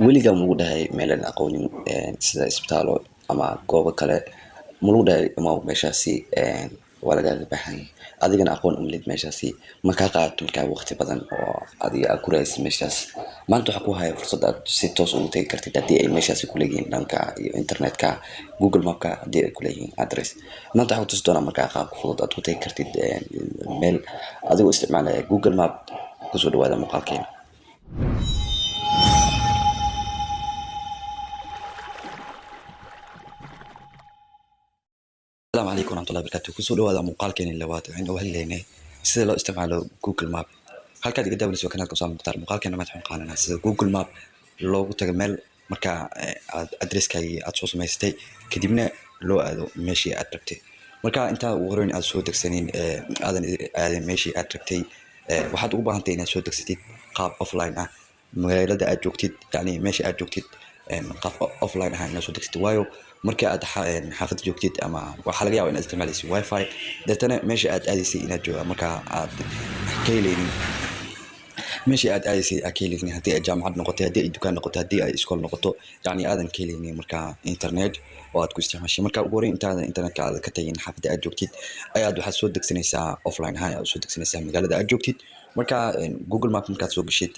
weligaa ma ugu dhahay meelaan aqoonin sida isbitaalo ama goobo kale ma lagu dhahay ama meeshaasi waa lagaaga baahan yahay adigana aqoon uma lid meeshaasi ma kaa qaadato markaa waqti badan oo adiga aad ku raadsid meeshaas maanta waxaa ku haya fursad aad si toos ugu tagi kartid haddii ay meeshaasi ku leeyihiin dhanka iyo internetka google mapka haddii ay ku leeyihiin address maanta waxaa ku tusi doonaa markaa qaabka fudud aad ku tagi kartid meel adigoo isticmaalaya google map kusoo dhawaada muuqaalkeena السلام عليكم ورحمة الله وبركاته كسول هذا مقال كان اللوات عنده وهلينه سيدا لو استعملوا جوجل ماب هل كاد قدام لسوا كانت قصام مختار مقال كان ما تحون قاننا سيدا جوجل ماب لو تجمل مركا أدرس كي أتصوص ما يستي كديمنا لو هذا ماشي أتركتي مركا أنت وغروني أصوتك سنين هذا ماشي أتركتي واحد أوبا هنتين أصوتك ستي قاب أوفلاين مغيرة أجوكتي يعني ماشي أجوكتي قاب أوفلاين هاي أصوتك ستي وايو marka aad xaafad joogtid ama waxa laga yaabaa inaad isticmaalayso wifi dadana meesha aad aadaysay inaad jooga marka aad ka helaynin meesha aad aadaysay ka helaynin haddii ay jaamacad noqoto haddii ay dukaan noqoto haddii ay iskool noqoto yani aadan ka helaynin marka internet oo aad ku isticmaashay marka ugu horeyn intaadan internetka aad ka tagin xaafadda aad joogtid ayaad waxaad soo degsanaysaa offline ahaan aad soo degsanaysaa magaalada aad joogtid marka google map markaad soo gashid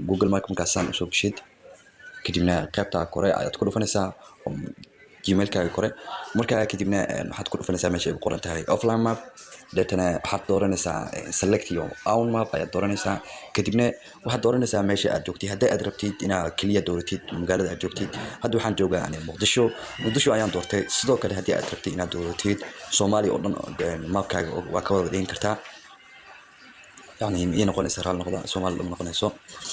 google map markaasaan soo gashid kadibna qaybta kore ayaad ku dhufanaysaa gmailkaaga kore markaa kadibna waxaad ku dhufanaysaa meesha ay ku qoran tahay offline map deetana waxaad dooranaysaa select your own map ayaad dooranaysaa kadibna waxaad dooranaysaa meesha aad joogtid haddii aad rabtid inaad keliya dooratid magaalada aad joogtid hadda waxaan joogaa muqdisho ayaan doortay sidoo kale haddii aad rabtid inaad dooratid soomaaliya oo dhan mapkaaga waa ka wada dhigan kartaa يعني ينقل إسرائيل نقطة سومال نقطة نسوا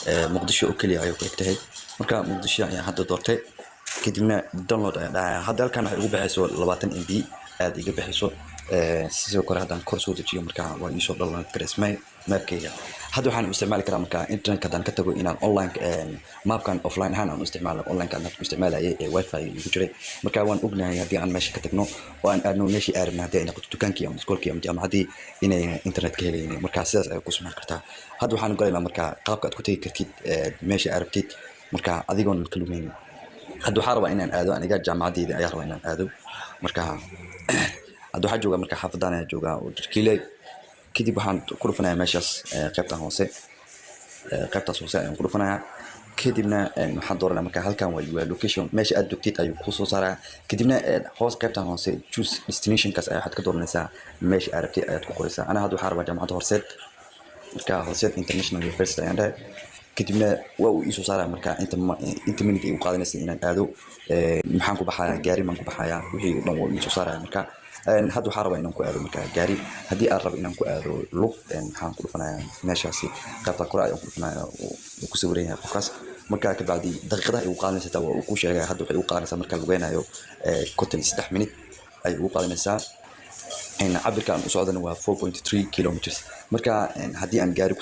مقدشة أوكلي أيوة كتير مركا مقدشة يعني حتى دورتي كدينا داونلود هذا كان يجوب بحسوا لباتن إم بي هذا يجوب بحسوا سيسو كره هذا كورسو تجي مركا ويسوع الله كريس ما بكيا هذا حنا مستعمل كلام مركا إنترنت كذا كتبوا إن أونلاين ماب كان أوفلاين حنا مستعمل أونلاين كان مستعمل واي فاي يجري مركا وان أغنى هذه عن ماشي كتبناه وان أنو ماشي أرمنا هذه أنا كنت تكان كيام سكول كيام جام هذه إن إنترنت كهلي مركا ساس قسم كرتا هذا حنا قلنا مركا قابك كنت كرتيد ماشي أربتيد مركا أذيقون كلمين هذا حارب إن أنا أنا قاعد جامعة دي أيار وين أنا مركا هذا حاجة مركا حافظنا جوجا وتركيلي كدي بحان كروفنا ماشيس قبطة هونسة قبطة سوسة كروفنا كدينا محل دورنا مركا هل كان ويا لوكيشن ماشي أدوكتيت أيو خصوصا صار كدينا هوس قبطة هونسة choose destination كاس أي حد كدورنا سا ماشي عرفتي أيات كورسة أنا هذا حارب جامعة هورسيت مركا هورسيت international university عندها كدبنا ويسو صار مركا انت منك وقادنا سنين هادو محانكو بحايا جاري مانكو بحايا وحي دون ويسو صار مركا هادو حاربا انكو ادو مركا جاري هدي ارب انكو ادو لوق محانكو دفنايا ميشاسي قبطا كورا انكو دفنايا وكو سوريا قفكاس مركا كبعدي دقيقه اي وقادنا ستا وكو شيغا هادو waxay u qaadaysaa marka lugeenayo kotel 3 minute ay u qaadaysaa إن عبركان وصعدنا هو 4.3 كيلومتر مركا هدي أن جاري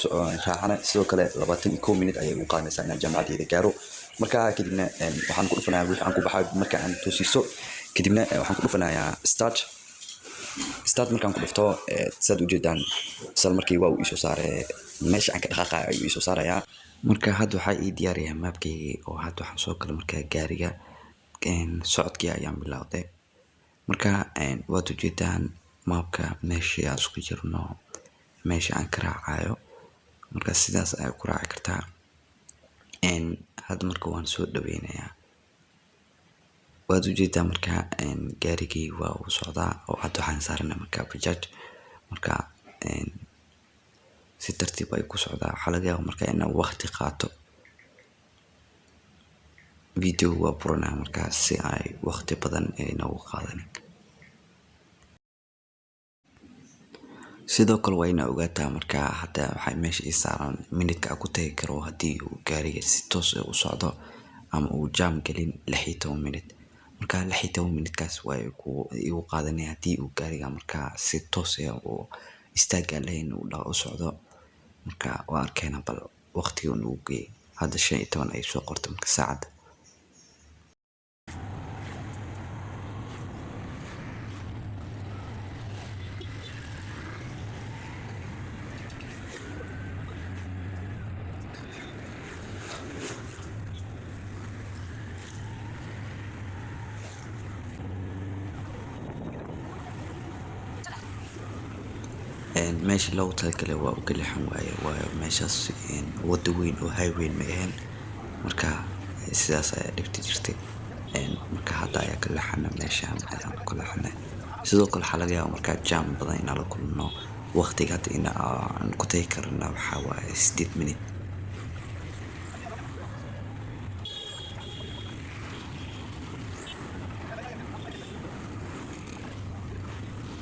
راحنا سو كلا لباتن يكون منت أي مقارنة سنة جامعة دي جارو مركا كدينا وحنقول فينا وحنقول بحاول مركا عن توسيسو كدينا وحنقول فينا يا ستارت مركا نقول فتو تسد جدا سال مركي واو يسوع صار ماشي عن كده خاقة يسوع صار يا مركا هادو حي دياري ما بكي أو هادو حنسوق مركا جارية كان صعد كي أيام بالله مركا واتو جدا maabka meeshii aan isku jirno meeshii aan ka raacayo marka sidaas ay ku raaci kartaa hadda marka waan soo dhaweynayaa waad u jeedaa marka gaarigii waa uu socdaa oo hadda waxaan saarnaa marka bajaaj marka si tartiib ay ku socdaa waxa laga yaabaa marka inaan waqti qaato video waa buranaa marka si ay waqti badan inoogu qaadanin sidoo kale waa inaa ogaataa marka hadda waxay meesha ii saaran minidka ku tagi karo haddii uu gaariga si toos u socdo ama uu jaam gelin 16 minute marka 16 minutekaas way igu qaadanaya haddii uu gaariga marka si toos u istaaga lahayn u socdo marka waa arkayna bal waqtiga uu geey hadda 15 ay soo qorto marka saacada meeshii loogu talagalay waa u galixan waaye, waayo meeshaas waddo weyn oo highway ma ahayn. Marka sidaas ayaa dhibta jirtay. Marka hadda ayaa ka leexana meeshaan ayaan ku leexanay. Sidoo kale waxaa laga yaabaa markaa jam badan inaan la kulno. Waqtiga hadda in aan ku tagi karna waxaa waaye 8 minute.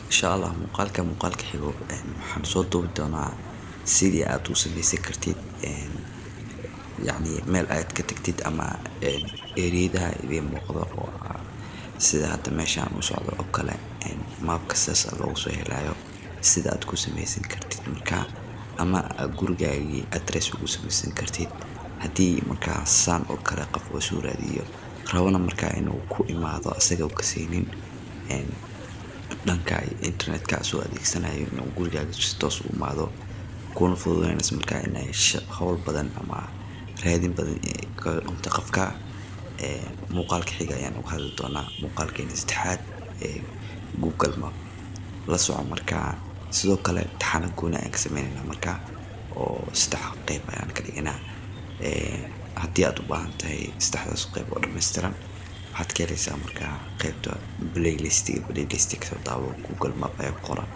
Insha Allah muuqaalka xigo waxaan soo duubi doonaa sidii aad u samaysan kartid yacni meel aad ka tagtid ama ereyadaha idin muuqdo oo sida hadda meeshaan u socdo oo kale maapka sidaas loogu soo helayo sida aad ku samaysan kartid markaa, ama gurigaagii address ugu samaysan kartid. Haddii markaa saan oo kale qof oo soo raadiyo rabana markaa inuu ku imaado asaga oo ka siinin dhanka internetka soo adeegsanayo inuu gurigaaga si toos u imaado, kuna fududeynaysa markaa inay hawl badan ama raadin badan ka dhunta qofka. Muuqaalka xiga ayaan uga hadli doonaa muuqaalkeena saddexaad ee Google Map la soco. Markaa sidoo kale imtixaano gooni ayaan ka sameynaynaa markaa oo 3 qayb ayaan ka dhiganaa. Haddii aad u baahan tahay 3daas qayb oo dhammaystiran waxaad ka helaysaa markaa qaybta playlist ka soo daawo Google Map ayaa ku qoran.